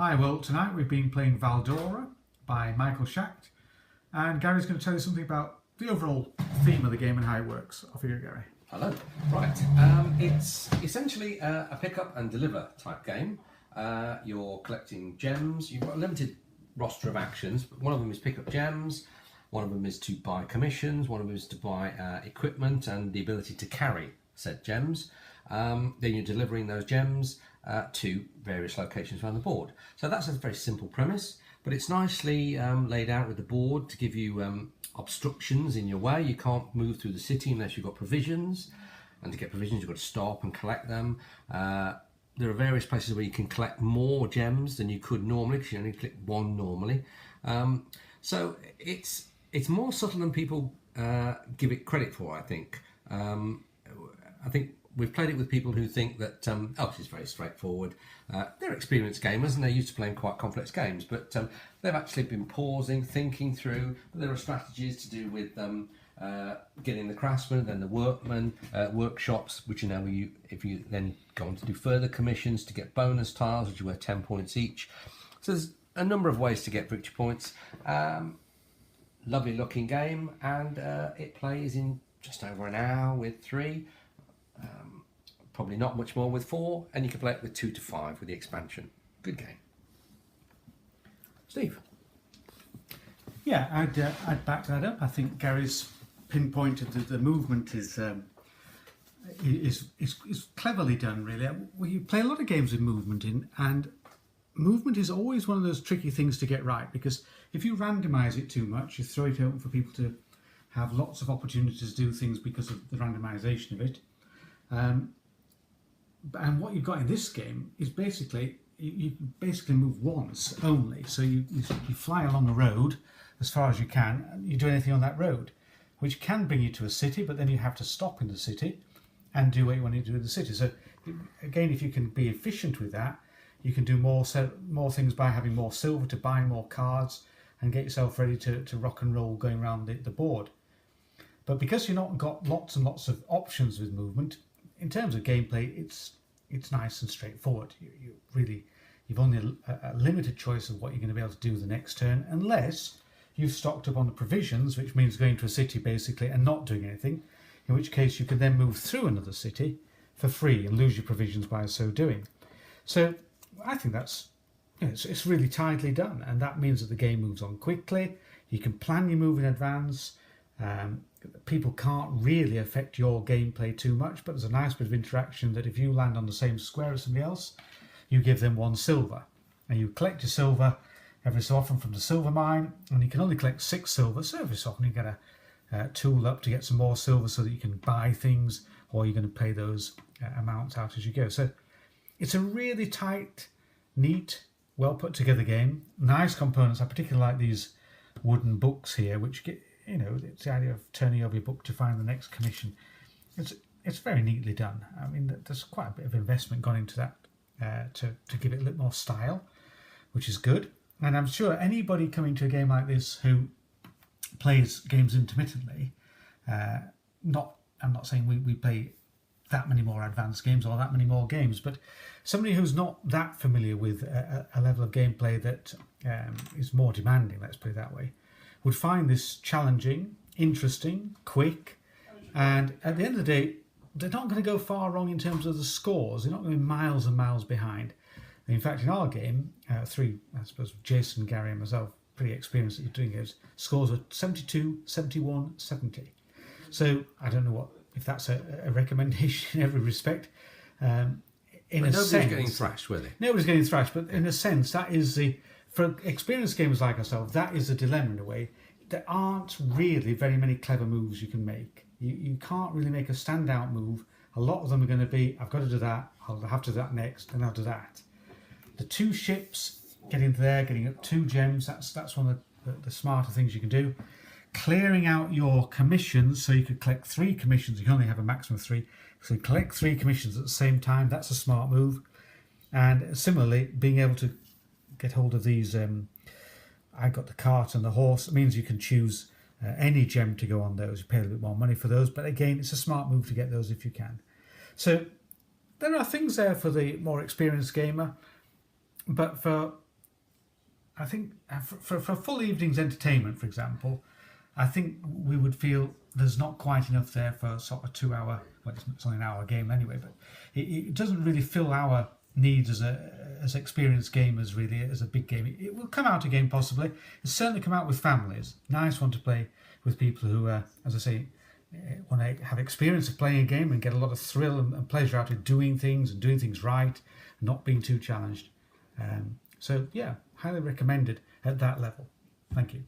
Hi, well, tonight we've been playing Valdora by Michael Schacht, and Gary's going to tell you something about the overall theme of the game and how it works. Off you go, Gary. Hello. Right. It's essentially a pick up and deliver type game. You're collecting gems. You've got a limited roster of actions, but one of them is pick up gems, one of them is to buy commissions, one of them is to buy equipment and the ability to carry said gems. Then you're delivering those gems to various locations around the board. So that's a very simple premise, but it's nicely laid out with the board to give you obstructions in your way. You can't move through the city unless you've got provisions, and to get provisions you've got to stop and collect them. There are various places where you can collect more gems than you could normally, because you only click one normally. So it's more subtle than people give it credit for, I think. I think we've played it with people who think that, this is very straightforward. They're experienced gamers and they're used to playing quite complex games, but they've actually been pausing, thinking through. But there are strategies to do with getting the craftsmen, then the workmen, workshops, which now if you then go on to do further commissions to get bonus tiles, which are worth 10 points each. So there's a number of ways to get victory points. Lovely looking game, and it plays in just over an hour with 3. Probably not much more with 4, and you can play it with 2 to 5 with the expansion. Good game. Steve? Yeah, I'd back that up. I think Gary's pinpointed that the movement is cleverly done, really. Well, you play a lot of games with movement in, and movement is always one of those tricky things to get right, because if you randomise it too much, you throw it open for people to have lots of opportunities to do things because of the randomisation of it. And what you've got in this game is basically you basically move once only. So you fly along a road as far as you can, and you do anything on that road, which can bring you to a city, but then you have to stop in the city and do what you want to do in the city. So again, if you can be efficient with that, you can do more things by having more silver to buy more cards and get yourself ready to rock and roll going around the board. But because you've not got lots and lots of options with movement, in terms of gameplay, it's nice and straightforward. You've only a limited choice of what you're going to be able to do the next turn, unless you've stocked up on the provisions, which means going to a city basically and not doing anything, in which case you can then move through another city for free and lose your provisions by so doing. So I think it's really tidily done, and that means that the game moves on quickly. You can plan your move in advance. People can't really affect your gameplay too much, but there's a nice bit of interaction that if you land on the same square as somebody else, you give them 1 silver, and you collect your silver every so often from the silver mine, and you can only collect 6 silver, so every so often you get a tool up to get some more silver so that you can buy things, or you're going to pay those amounts out as you go. So it's a really tight, neat, well put together game. Nice components. I particularly like these wooden books here, which get, it's the idea of turning over your book to find the next commission. It's very neatly done. I mean, there's quite a bit of investment gone into that to give it a little more style, which is good. And I'm sure anybody coming to a game like this who plays games intermittently, I'm not saying we play that many more advanced games or that many more games, but somebody who's not that familiar with a level of gameplay that is more demanding, let's put it that way, would find this challenging, interesting, quick, and at the end of the day, they're not going to go far wrong in terms of the scores. They're not going to be miles and miles behind. And in fact, in our game, I suppose Jason, Gary and myself, pretty experienced at doing it, scores were 72, 71, 70. So I don't know if that's a recommendation in every respect. Nobody's getting thrashed, were they? Nobody's getting thrashed, but in a sense, that is for experienced gamers like ourselves, that is a dilemma in a way. There aren't really very many clever moves you can make. You can't really make a standout move. A lot of them are going to be, I've got to do that, I'll have to do that next, and I'll do that. The 2 ships, getting there, getting up 2 gems, that's one of the smarter things you can do. Clearing out your commissions, so you could collect 3 commissions. You can only have a maximum of 3. So you collect 3 commissions at the same time. That's a smart move. And similarly, being able to get hold of these, I got the cart and the horse. It means you can choose any gem to go on those. You pay a little bit more money for those, but again, it's a smart move to get those if you can. So there are things there for the more experienced gamer, but for I think for a full evening's entertainment, for example, I think we would feel there's not quite enough there for sort of 2 hour. Well, it's only an hour game anyway, but it doesn't really fill our needs as experienced gamers. Really, as a big game, it will come out again possibly. It's certainly come out with families. Nice one to play with people who, as I say, want to have experience of playing a game and get a lot of thrill and pleasure out of doing things and doing things right, and not being too challenged. So yeah, highly recommended at that level. Thank you.